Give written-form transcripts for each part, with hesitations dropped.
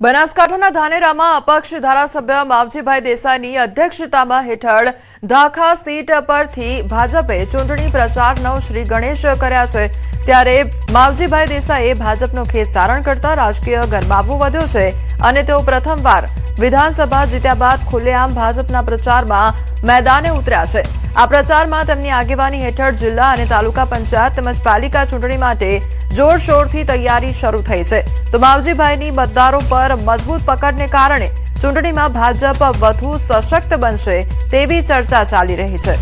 બનાસકાંઠાના ધાનેરામાં અપક્ષ ધારાસભ્ય માવજીભાઈ દેસાઈની અધ્યક્ષતામાં હેઠળ ધાખા સીટ પરથી ભાજપે ચૂંટણી પ્રચારનો શ્રી ગણેશ કર્યા છે। ત્યારે માવજીભાઈ દેસાઈએ ભાજપનો ખેસ ધારણ કરતા રાજકીય ગરમાવો વધ્યો છે અને તેઓ પ્રથમવાર વિધાનસભા જીત્યા બાદ ખુલ્લેઆમ ભાજપના પ્રચારમાં મેદાને ઉતર્યા છે। આ પ્રચારમાં તેમની આગેવાની હેઠળ જિલ્લા અને તાલુકા પંચાયત તેમજ પાલિકા ચૂંટણી માટે જોરશોરથી તૈયારી શરૂ થઈ છે। તો માવજીભાઈની મતદારો પર મજબૂત પકડને કારણે ચૂંટણીમાં ભાજપ વધુ સશક્ત બનશે તેવી ચર્ચા ચાલી રહી છે।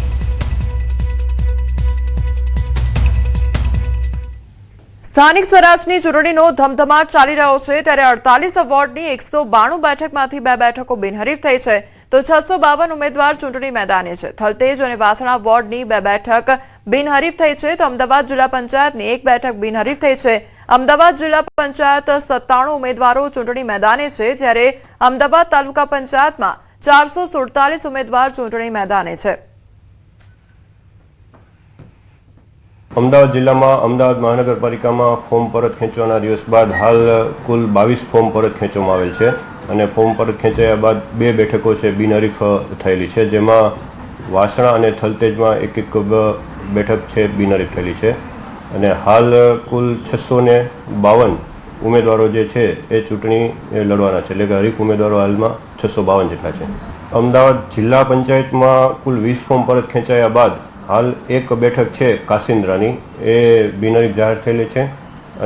સ્થાનિક સ્વરાજની ચૂંટણીનો ધમધમાટ ચાલી રહ્યો છે ત્યારે 48 વોર્ડની 192 બેઠકમાંથી 2 બેઠકો બિનહરીફ થઈ છે તો 652 ઉમેદવાર ચૂંટણી મેદાને છે। થલતેજ અને વાસણા વોર્ડની 2 બેઠક બિનહરીફ થઈ છે તો અમદાવાદ જિલ્લા પંચાયતની 1 બેઠક બિનહરીફ થઈ છે। અમદાવાદ જિલ્લા પંચાયત 97 ઉમેદવારો ચૂંટણી મેદાને છે જ્યારે અમદાવાદ તાલુકા પંચાયતમાં 447 ઉમેદવાર ચૂંટણી મેદાને છે। અમદાવાદ જિલ્લામાં અમદાવાદ મહાનગરપાલિકામાં ફોર્મ પરત ખેંચવાના દિવસ બાદ હાલ કુલ 22 ફોર્મ પરત ખેંચવામાં આવેલ છે અને ફોર્મ પરત ખેંચાયા બાદ 2 બેઠકો છે બિનહરીફ થયેલી છે જેમાં વાસણા અને થલતેજમાં એક બેઠક છે બિનહરીફ થયેલી છે અને હાલ કુલ 652 ઉમેદવારો જે છે એ ચૂંટણી લડવાના છે એટલે કે હરીફ ઉમેદવારો હાલમાં 652 જેટલા છે। અમદાવાદ જિલ્લા પંચાયતમાં કુલ 20 ફોર્મ પરત ખેંચાયા બાદ હાલ એક બેઠક છે કાસિન્દ્રાની એ બિનહરીફ જાહેર થયેલી છે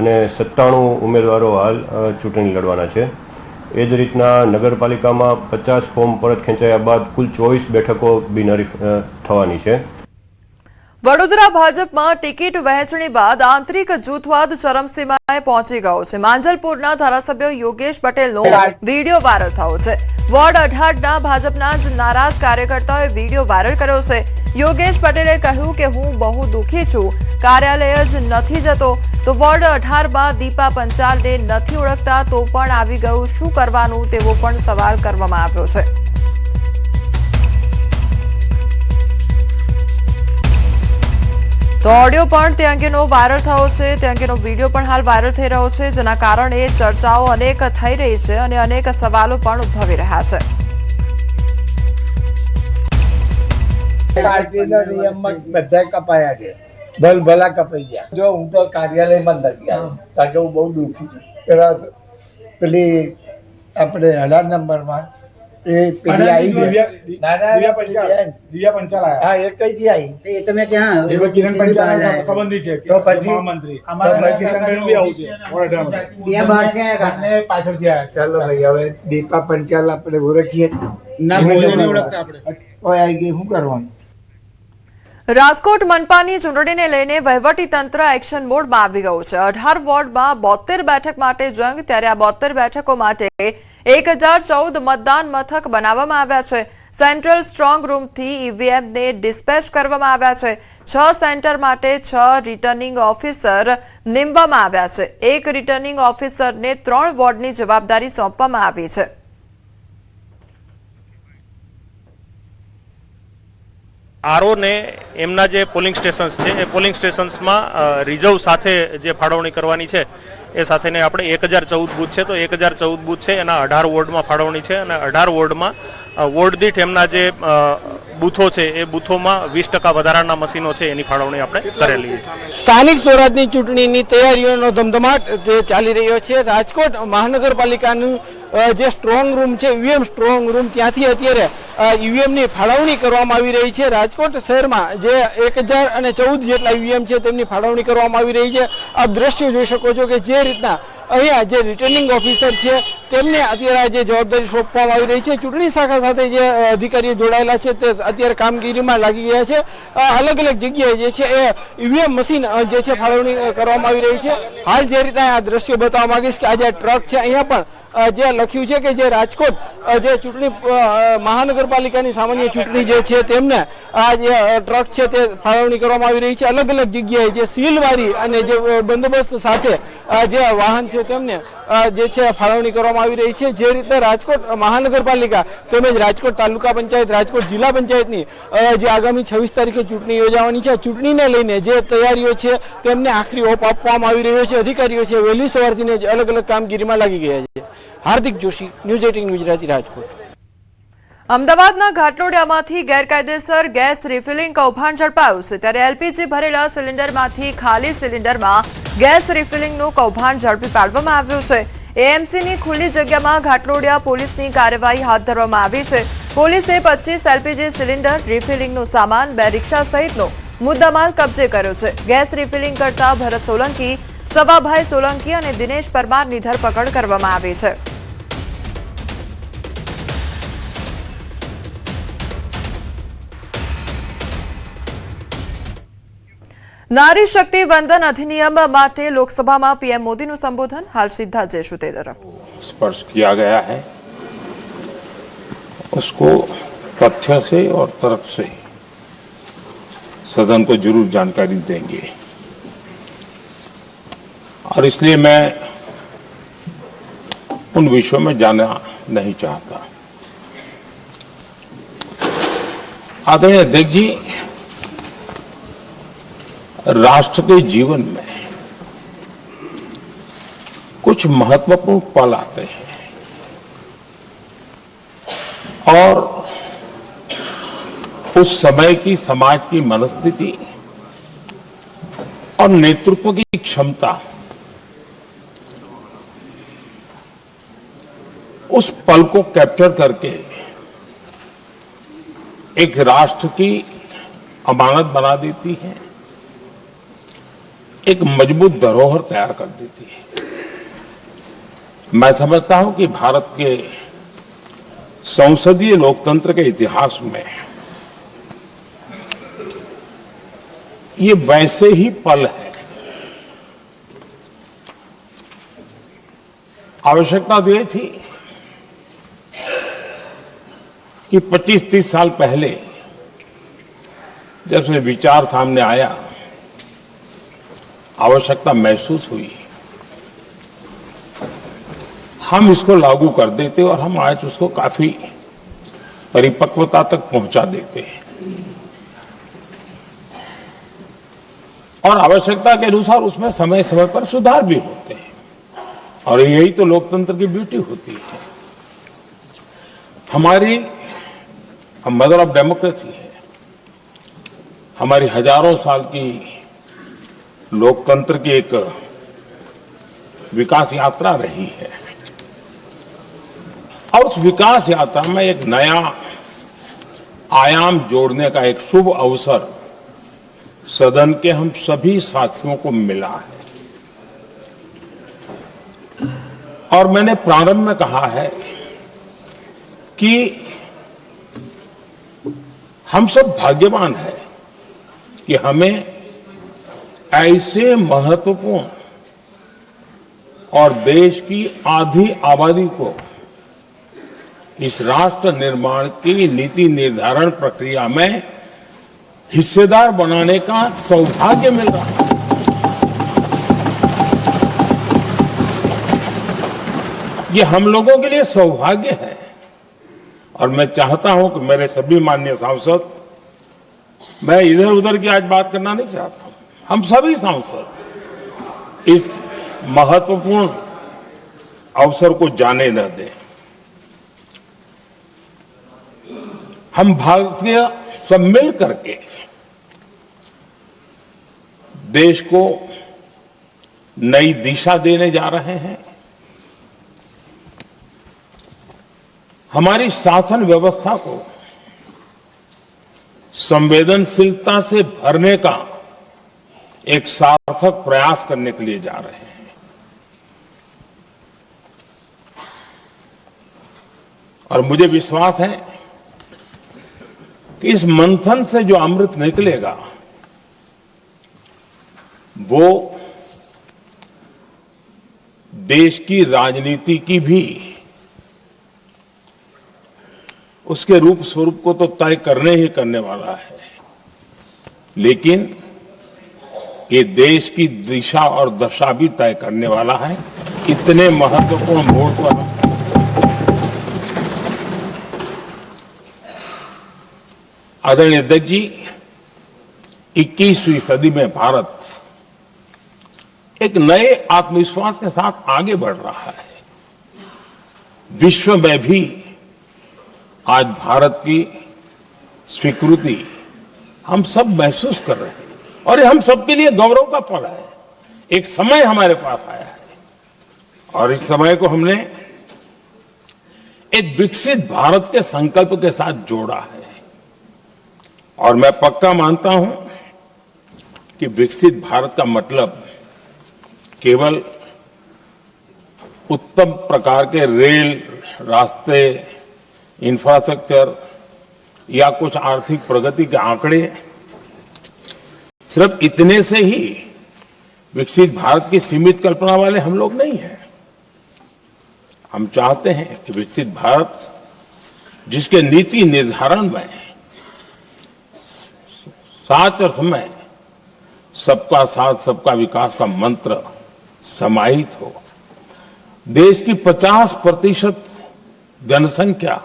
અને 97 ઉમેદવારો હાલ ચૂંટણી લડવાના છે। એ જ રીતના નગરપાલિકામાં 50 ફોર્મ પરત ખેંચાયા બાદ કુલ 24 બેઠકો બિનહરીફ થવાની છે। વડોદરા ભાજપમાં ટિકિટ વહેંચણી બાદ આંતરિક જૂથવાદ ચરમસીમાએ પહોંચી ગયો છે। માંજલપુરના ધારાસભ્ય યોગેશ પટેલનો વિડીયો વાયરલ થયો છે। વોર્ડ 18ના ભાજપના જ નારાજ કાર્યકર્તાઓએ વિડીયો વાયરલ કર્યો છે। યોગેશ પટેલે કહ્યું કે હું બહુ દુઃખી છું, કાર્યાલય જ નથી જતો તો વોર્ડ 18માં દીપા પંચાલને નથી ઓળખતા તો પણ આવી ગયું, શું કરવાનું તેવો પણ સવાલ કરવામાં આવ્યો છે। તો ઓડિયો પણ તે અંગેનો વાયરલ થયો છે, તે અંગેનો વિડીયો પણ હાલ વાયરલ થઈ રહ્યો છે જેના કારણે ચર્ચાઓ અનેક થઈ રહી છે અને અનેક સવાલો પણ ઉદ્ભવી રહ્યા છે। પાર્ટીના નિયમમાં બધા કપાયા છે, ભલભલા કપાઈ ગયા। જો હું તો કાર્યાલયમાં નથી આવ્યો કારણ કે હું બહુ દુઃખી છું। પેલા પેલી આપણે 18 નંબરમાં એ પેલી આવી દિવ્યા પંચાલ હા એ કઈ થી આવી એ તમે ક્યાં કિરણ પંચાલ સંબંધી છે તો પછી મહામંત્રી અમારા ચેતનભાઈ બી આવું છે બે બાર કે ગામને પાછળથી આવ્યા। ચાલો ભાઈ હવે દીપા પંચાલ આપણે ઓળખીએ ના બોલને ઓળખતા આપણે ઓય આવી ગઈ શું કરવાનું। રાજકોટ મનપાની ચૂંટણીને લઈને વહીવટી તંત્ર એક્શન મોડમાં આવી ગયું છે। 18 વોર્ડમાં 72 બેઠક માટે જંગ, ત્યારે આ 72 બેઠકો માટે 1014 મતદાન મથક બનાવવામાં આવ્યા છે। સેન્ટ્રલ સ્ટ્રોંગ રૂમથી ઈવીએમને ડિસ્પેચ કરવામાં આવ્યા છે। 6 સેન્ટર માટે 6 રિટર્નિંગ ઓફિસર નીમવામાં આવ્યા છે। એક રિટર્નિંગ ઓફિસરને 3 વોર્ડની જવાબદારી સોંપવામાં આવી છે। આરઓ ને એમના જે પોલિંગ સ્ટેશન્સ છે એ પોલિંગ સ્ટેશન્સમાં રિઝર્વ સાથે જે ફાળવણી કરવાની છે એ સાથેને આપણે 1014 બૂથ છે તો 1014 બૂથ છે એના 18 વોર્ડમાં ફાળવણી છે અને 18 વોર્ડમાં વોર્ડ દીઠ એમના જે બૂથો છે એ બૂથોમાં 20% વધારાના મશીનો છે એની ફાળવણી આપણે કરેલી છે। સ્થાનિક સ્વરાજની ચૂંટણીની તૈયારીઓનો ધમધમાટ જે ચાલી રહ્યો છે। રાજકોટ મહાનગરપાલિકાનું જે સ્ટ્રોંગ રૂમ છે ઈવીએમ સ્ટ્રોંગ રૂમ ત્યાંથી અત્યારે ઈવીએમની ફાળવણી કરવામાં આવી રહી છે। રાજકોટ શહેરમાં જે 1014 જેટલા ઈવીએમ છે તેમની ફાળવણી કરવામાં આવી રહી છે। આપ દ્રશ્યો જોઈ શકો છો કે જે રીતના અહીંયા જે રિટર્નિંગ ઓફિસર છે તેમને અત્યારે જે જવાબદારી સોંપવામાં આવી રહી છે। ચૂંટણી શાખા સાથે જે અધિકારીઓ જોડાયેલા છે તે અત્યારે કામગીરીમાં લાગી ગયા છે। અલગ અલગ જગ્યાએ જે છે એ ઈવીએમ મશીન જે છે ફાળવણી કરવામાં આવી રહી છે। હાલ જે રીતના આ દ્રશ્યો બતાવવા માંગીશ કે આ જે ટ્રક છે અહીંયા પણ જે લખ્યું છે કે જે રાજકોટ જે ચૂંટણી મહાનગરપાલિકાની સામાન્ય ચૂંટણી જે છે તેમને આ જે ટ્રક છે તે ફાળવણી કરવામાં આવી રહી છે। અલગ અલગ જગ્યાએ જે સીલવારી અને જે બંદોબસ્ત સાથે જે વાહન છે તેમને જે છે ફાળવણી કરવામાં આવી રહી છે। જે રીતે રાજકોટ મહાનગરપાલિકા તેમજ રાજકોટ તાલુકા પંચાયત, રાજકોટ જિલ્લા પંચાયતની જે આગામી 26 તારીખે ચૂંટણી યોજાવાની છે, ચૂંટણીને લઈને જે તૈયારીઓ છે તેમને આખરી ઓપ આપવામાં આવી રહ્યો છે। અધિકારીઓ છે વહેલી સવારથી જ અલગ અલગ કામગીરીમાં લાગી ગયા છે। હાર્દિક જોશી, ન્યૂઝ 18 ગુજરાતી, રાજકોટ। અમદાવાદના ઘાટલોડિયામાંથી ગેરકાયદેસર ગેસ રિફિલિંગ કૌભાંડ ઝડપાયું છે, ત્યારે એલપીજી ભરેલા સિલિન્ડરમાંથી ખાલી સિલિન્ડરમાં ગેસ રિફિલિંગનું કૌભાંડ ઝડપી પાડવામાં આવ્યું છે। એએમસીની ખુલ્લી જગ્યામાં ઘાટલોડિયા પોલીસની કાર્યવાહી હાથ ધરવામાં આવી છે। પોલીસે 25 એલપીજી સિલિન્ડર, રિફિલિંગનો સામાન, 2 રિક્ષા સહિતનો મુદ્દામાલ કબજે કર્યો છે। ગેસ રિફિલિંગ કરતા ભરત સોલંકી, સવાભાઈ સોલંકી અને દિનેશ પરમારની ધરપકડ કરવામાં આવી છે। नारी शक्ति वंदन अधिनियम माटे लोकसभा में पीएम मोदी નું સંબોધન। हाल सीधा जयशु ते तरफ स्पर्श किया गया है, उसको तथ्य से और तर्क से सदन को जरूर जानकारी देंगे। और इसलिए मैं उन विषयों में जाना नहीं चाहता। आदरणीय अध्यक्ष जी, राष्ट्र के जीवन में कुछ महत्वपूर्ण पल आते हैं और उस समय की समाज की मनस्थिति और नेतृत्व की क्षमता उस पल को कैप्चर करके एक राष्ट्र की अमानत बना देती है, एक मजबूत धरोहर तैयार कर देती है। मैं समझता हूं कि भारत के संसदीय लोकतंत्र के इतिहास में ये वैसे ही पल है। आवश्यकता तो ये थी कि 25-30 साल पहले जब से विचार सामने आया, आवश्यकता महसूस हुई, हम इसको लागू कर देते और हम आज उसको काफी परिपक्वता तक पहुंचा देते हैं और आवश्यकता के अनुसार उसमें समय समय पर सुधार भी होते हैं। और यही तो लोकतंत्र की ब्यूटी होती है। हमारी मदर ऑफ डेमोक्रेसी है, हमारी हजारों साल की लोकतंत्र की एक विकास यात्रा रही है और उस विकास यात्रा में एक नया आयाम जोड़ने का एक शुभ अवसर सदन के हम सभी साथियों को मिला है। और मैंने प्रारंभ में कहा है कि हम सब भाग्यवान हैं कि हमें ऐसे महत्वपूर्ण और देश की आधी आबादी को इस राष्ट्र निर्माण की नीति निर्धारण प्रक्रिया में हिस्सेदार बनाने का सौभाग्य मिल रहा है। ये हम लोगों के लिए सौभाग्य है और मैं चाहता हूं कि मेरे सभी माननीय सांसद, मैं इधर उधर की आज बात करना नहीं चाहता हूं, हम सभी सांसद इस महत्वपूर्ण अवसर को जाने न दें। हम भारतीय सब मिल करके देश को नई दिशा देने जा रहे हैं। हमारी शासन व्यवस्था को संवेदनशीलता से भरने का एक सार्थक प्रयास करने के लिए जा रहे हैं। और मुझे विश्वास है कि इस मंथन से जो अमृत निकलेगा वो देश की राजनीति की भी उसके रूप स्वरूप को तो तय करने ही करने वाला है, लेकिन ये देश की दिशा और दशा भी तय करने वाला है। इतने महत्वपूर्ण मोड़ पर आदरणीय अध्यक्ष जी, 21वीं सदी में भारत एक नए आत्मविश्वास के साथ आगे बढ़ रहा है। विश्व में भी आज भारत की स्वीकृति हम सब महसूस कर रहे हैं और ये हम सबके लिए गौरव का पल है। एक समय हमारे पास आया है और इस समय को हमने एक विकसित भारत के संकल्प के साथ जोड़ा है और मैं पक्का मानता हूं कि विकसित भारत का मतलब केवल उत्तम प्रकार के रेल, रास्ते, इंफ्रास्ट्रक्चर या कुछ आर्थिक प्रगति के आंकड़े, सिर्फ इतने से ही विकसित भारत की सीमित कल्पना वाले हम लोग नहीं हैं। हम चाहते हैं कि विकसित भारत जिसके नीति निर्धारण में साच अर्थ में सबका साथ सबका विकास का मंत्र समाहित हो, देश की 50% जनसंख्या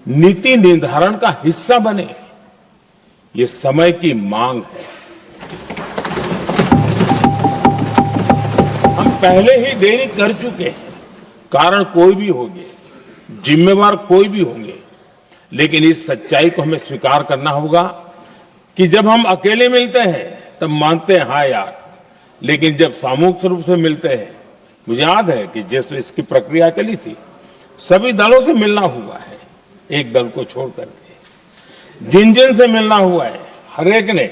नीति निर्धारण का हिस्सा बने, ये समय की मांग है। हम पहले ही देरी कर चुके हैं। कारण कोई भी होंगे, जिम्मेवार कोई भी होंगे, लेकिन इस सच्चाई को हमें स्वीकार करना होगा कि जब हम अकेले मिलते हैं तब मानते हैं हाँ यार, लेकिन जब सामूहिक रूप से मिलते हैं, मुझे याद है कि जिस इसकी प्रक्रिया चली थी, सभी दलों से मिलना हुआ है, एक दल को छोड़ करके जिन जिन से मिलना हुआ है, हर एक ने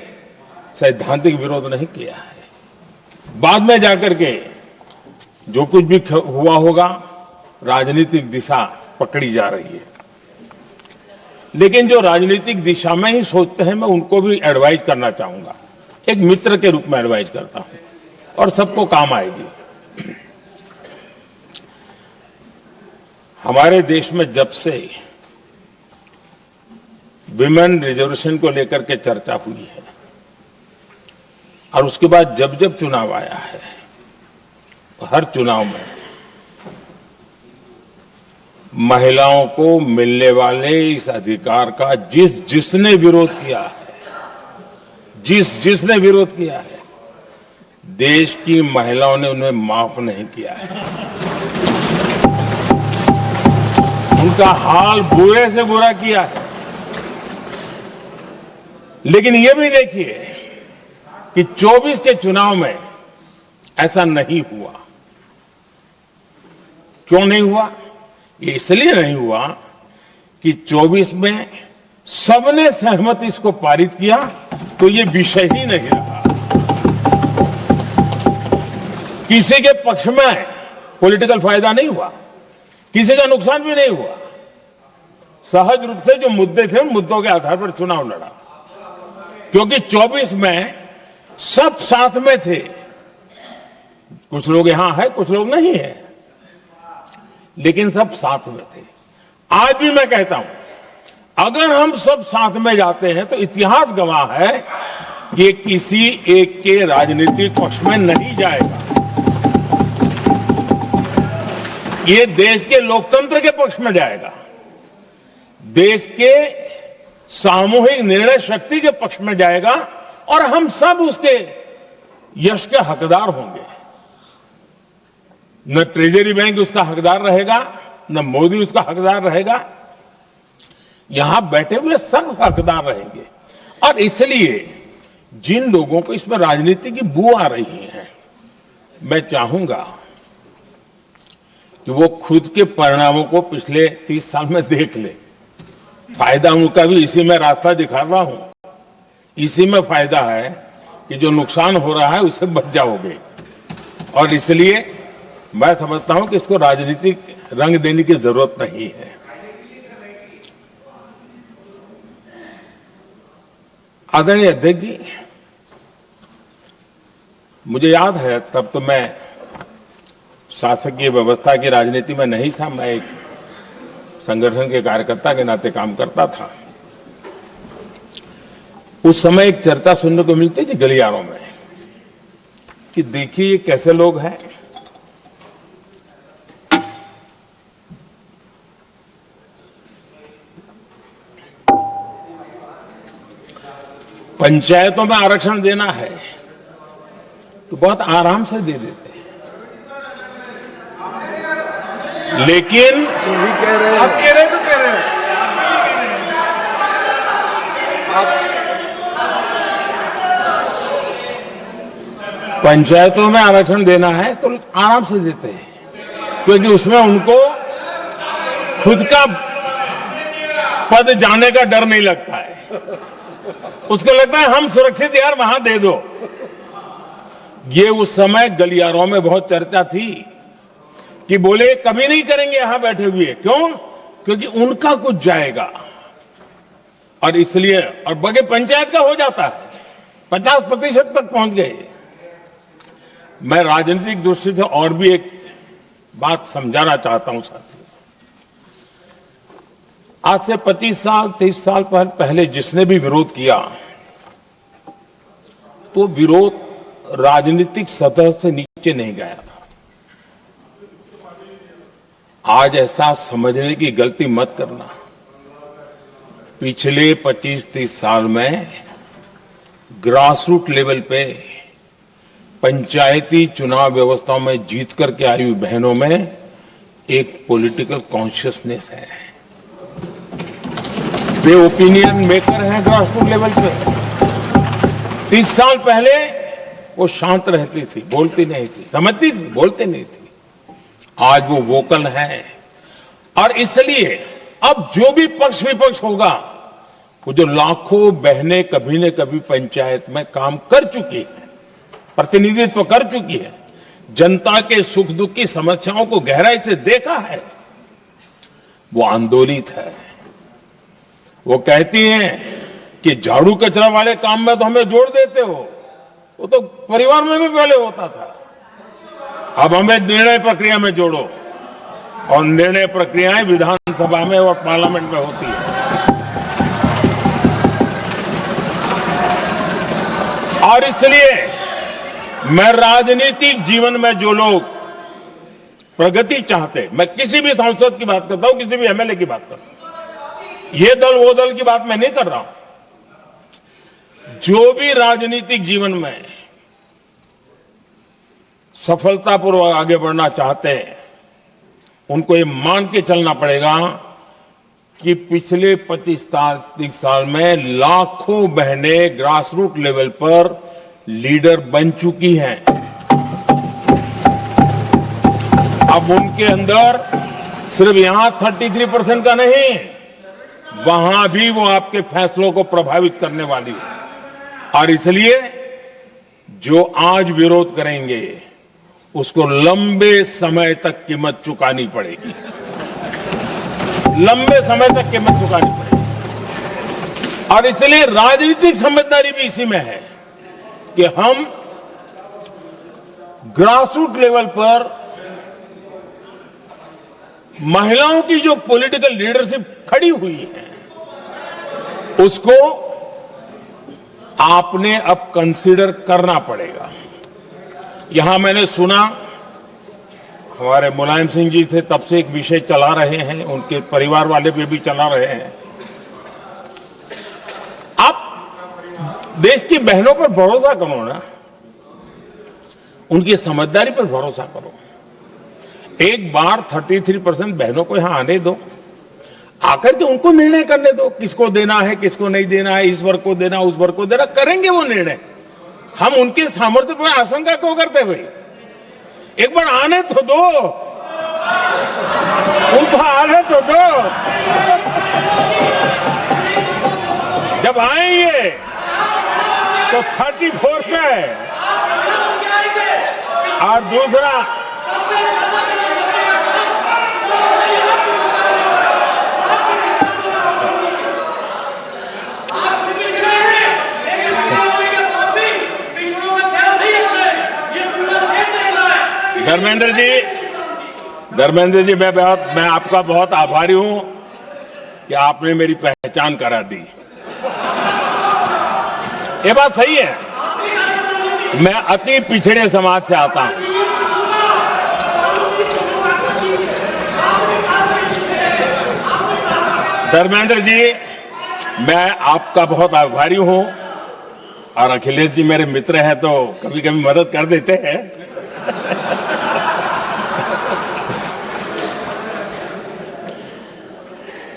सैद्धांतिक विरोध नहीं किया है। बाद में जाकर के जो कुछ भी हुआ होगा, राजनीतिक दिशा पकड़ी जा रही है, लेकिन जो राजनीतिक दिशा में ही सोचते हैं, मैं उनको भी एडवाइज करना चाहूंगा। एक मित्र के रूप में एडवाइज करता हूं और सबको काम आएगी। हमारे देश में जब से विमेन रिजर्वेशन को लेकर के चर्चा हुई है और उसके बाद जब जब चुनाव आया है, तो हर चुनाव में महिलाओं को मिलने वाले इस अधिकार का जिसने विरोध किया है, जिसने विरोध किया है, देश की महिलाओं ने उन्हें माफ नहीं किया है। उनका हाल बुरे से बुरा किया है। लेकिन यह भी देखिए कि 24 के चुनाव में ऐसा नहीं हुआ। क्यों नहीं हुआ? ये इसलिए नहीं हुआ कि 24 में सबने सहमति इसको पारित किया, तो ये विषय ही नहीं रहा। किसी के पक्ष में पॉलिटिकल फायदा नहीं हुआ, किसी का नुकसान भी नहीं हुआ। सहज रूप से जो मुद्दे थे, उन मुद्दों के आधार पर चुनाव लड़ा, क्योंकि 24 में सब साथ में थे। कुछ लोग यहां है, कुछ लोग नहीं है, लेकिन सब साथ में थे। आज भी मैं कहता हूं, अगर हम सब साथ में जाते हैं तो इतिहास गवाह है कि ये किसी एक के राजनीतिक पक्ष में नहीं जाएगा। ये देश के लोकतंत्र के पक्ष में जाएगा, देश के सामूहिक निर्णय शक्ति के पक्ष में जाएगा और हम सब उसके यश के हकदार होंगे। न ट्रेजरी बैंक उसका हकदार रहेगा, न मोदी उसका हकदार रहेगा, यहां बैठे हुए सब हकदार रहेंगे। और इसलिए जिन लोगों को इसमें राजनीति की बू आ रही है, मैं चाहूंगा कि वो खुद के परिणामों को पिछले 30 साल में देख ले। फायदा उनका भी इसी में रास्ता दिखाता हूं। इसी में फायदा है कि जो नुकसान हो रहा है उससे बच जाओगे। और इसलिए मैं समझता हूं कि इसको राजनीतिक रंग देने की जरूरत नहीं है। आदरणीय अध्यक्ष जी, मुझे याद है तब तो मैं शासकीय व्यवस्था की राजनीति में नहीं था, मैं एक संगठन के कार्यकर्ता के नाते काम करता था। उस समय एक चर्चा सुनने को मिलती थी गलियारों में कि देखिए ये कैसे लोग हैं। पंचायतों में आरक्षण देना है तो बहुत आराम से दे देते हैं, लेकिन आप कह रहे तो कह रहे हैं पंचायतों में आरक्षण देना है तो आराम से देते हैं, क्योंकि उसमें उनको खुद का पद जाने का डर नहीं लगता है। उसको लगता है हम सुरक्षित यार वहां दे दो। ये उस समय गलियारों में बहुत चर्चा थी कि बोले कभी नहीं करेंगे यहां बैठे हुए, क्यों? क्योंकि उनका कुछ जाएगा, और इसलिए और बगे पंचायत का हो जाता है, 50% तक पहुंच गए। मैं राजनीतिक दृष्टि से और भी एक बात समझाना चाहता हूं साथियों। आज से 25 साल 30 साल पहले जिसने भी विरोध किया तो विरोध राजनीतिक सतह से नीचे नहीं गया था। आज ऐसा समझने की गलती मत करना। पिछले 25-30 साल में ग्रासरूट लेवल पे पंचायती चुनाव व्यवस्थाओं में जीत करके आई हुई बहनों में एक पॉलिटिकल कॉन्शियसनेस है। वे ओपिनियन मेकर हैं ग्रासरूट लेवल पे। 30 साल पहले वो शांत रहती थी, बोलती नहीं थी, समझती थी, बोलती नहीं थी। आज वो वोकल है, और इसलिए अब जो भी पक्ष विपक्ष होगा, वो जो लाखों बहनें कभी न कभी पंचायत में काम कर चुकी है, प्रतिनिधित्व कर चुकी है, जनता के सुख दुख की समस्याओं को गहराई से देखा है, वो आंदोलित है। वो कहती हैं कि झाड़ू कचरा वाले काम में तो हमें जोड़ देते हो, वो तो परिवार में भी पहले होता था, अब हमें निर्णय प्रक्रिया में जोड़ो। और निर्णय प्रक्रियाएं विधानसभा में और पार्लियामेंट में होती है। और इसलिए मैं राजनीतिक जीवन में जो लोग प्रगति चाहते, मैं किसी भी सांसद की बात करता हूं, किसी भी एमएलए की बात करता हूं, ये दल वो दल की बात मैं नहीं कर रहा हूं। जो भी राजनीतिक जीवन में सफलतापूर्वक आगे बढ़ना चाहते हैं, उनको ये मान के चलना पड़ेगा कि पिछले 25-30 साल में लाखों बहनें ग्रासरूट लेवल पर लीडर बन चुकी हैं। अब उनके अंदर सिर्फ यहां 33% का नहीं, वहां भी वो आपके फैसलों को प्रभावित करने वाली है। और इसलिए जो आज विरोध करेंगे उसको लंबे समय तक कीमत चुकानी पड़ेगी, लंबे समय तक कीमत चुकानी पड़ेगी। और इसलिए राजनीतिक समझदारी भी इसी में है कि हम ग्रासरूट लेवल पर महिलाओं की जो पॉलिटिकल लीडरशिप खड़ी हुई है, उसको आपने अब कंसीडर करना पड़ेगा। यहां मैंने सुना हमारे मुलायम सिंह जी थे, तब से एक विषय चला रहे हैं, उनके परिवार वाले पे भी चला रहे हैं। आप देश की बहनों पर भरोसा करो ना, उनकी समझदारी पर भरोसा करो। एक बार 33% बहनों को यहां आने दो, आकर के उनको निर्णय करने दो, किसको देना है, किसको नहीं देना है, इस वर्ग को देना, उस वर्ग को देना, करेंगे वो निर्णय। हम उनके सामर्थ्य पर आशंका क्यों करते भाई? एक बार आने तो दो, उनको आने तो दो। जब आएंगे तो 34 पे, और दूसरा धर्मेंद्र जी मैं आपका बहुत आभारी हूं कि आपने मेरी पहचान करा दी। ये बात सही है। मैं अति पिछड़े समाज से आता हूं। धर्मेंद्र जी, मैं आपका बहुत आभारी हूं और अखिलेश जी मेरे मित्र हैं तो कभी कभी मदद कर देते हैं।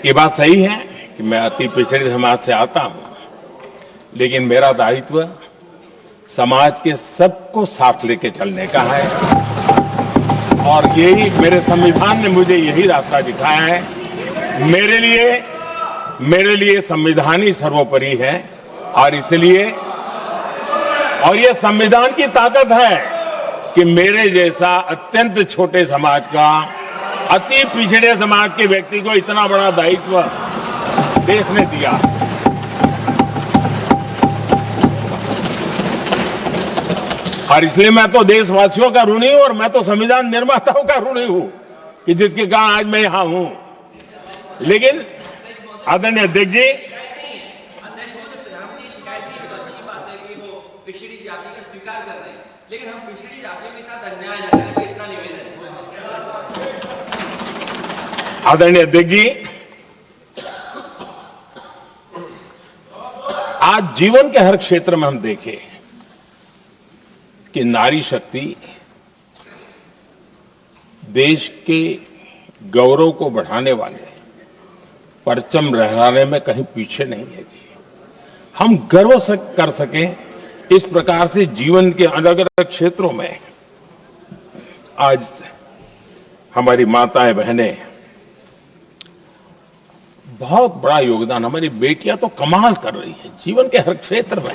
ये बात सही है कि मैं अति पिछड़े समाज से आता हूं, लेकिन मेरा दायित्व समाज के सबको साथ लेके चलने का है और यही मेरे संविधान ने मुझे यही रास्ता दिखाया है। मेरे लिए संविधान ही सर्वोपरि है और इसलिए और ये संविधान की ताकत है कि मेरे जैसा अत्यंत छोटे समाज का, अति पिछड़े समाज के व्यक्ति को इतना बड़ा दायित्व देश ने दिया। और इसलिए मैं तो देशवासियों का ऋणी हूं और मैं तो संविधान निर्माताओं का ऋणी हूं कि जिसके कारण आज मैं यहां हूं। लेकिन आदरणीय अध्यक्ष जी, आदरणीय अध्यक्ष जी, आज जीवन के हर क्षेत्र में हम देखें कि नारी शक्ति देश के गौरव को बढ़ाने वाले, परचम लहराने में कहीं पीछे नहीं है जी। हम गर्व कर सकें इस प्रकार से जीवन के अलग अलग क्षेत्रों में आज हमारी माताएं बहनें बहुत बड़ा योगदान, हमारी बेटियां तो कमाल कर रही हैं जीवन के हर क्षेत्र में।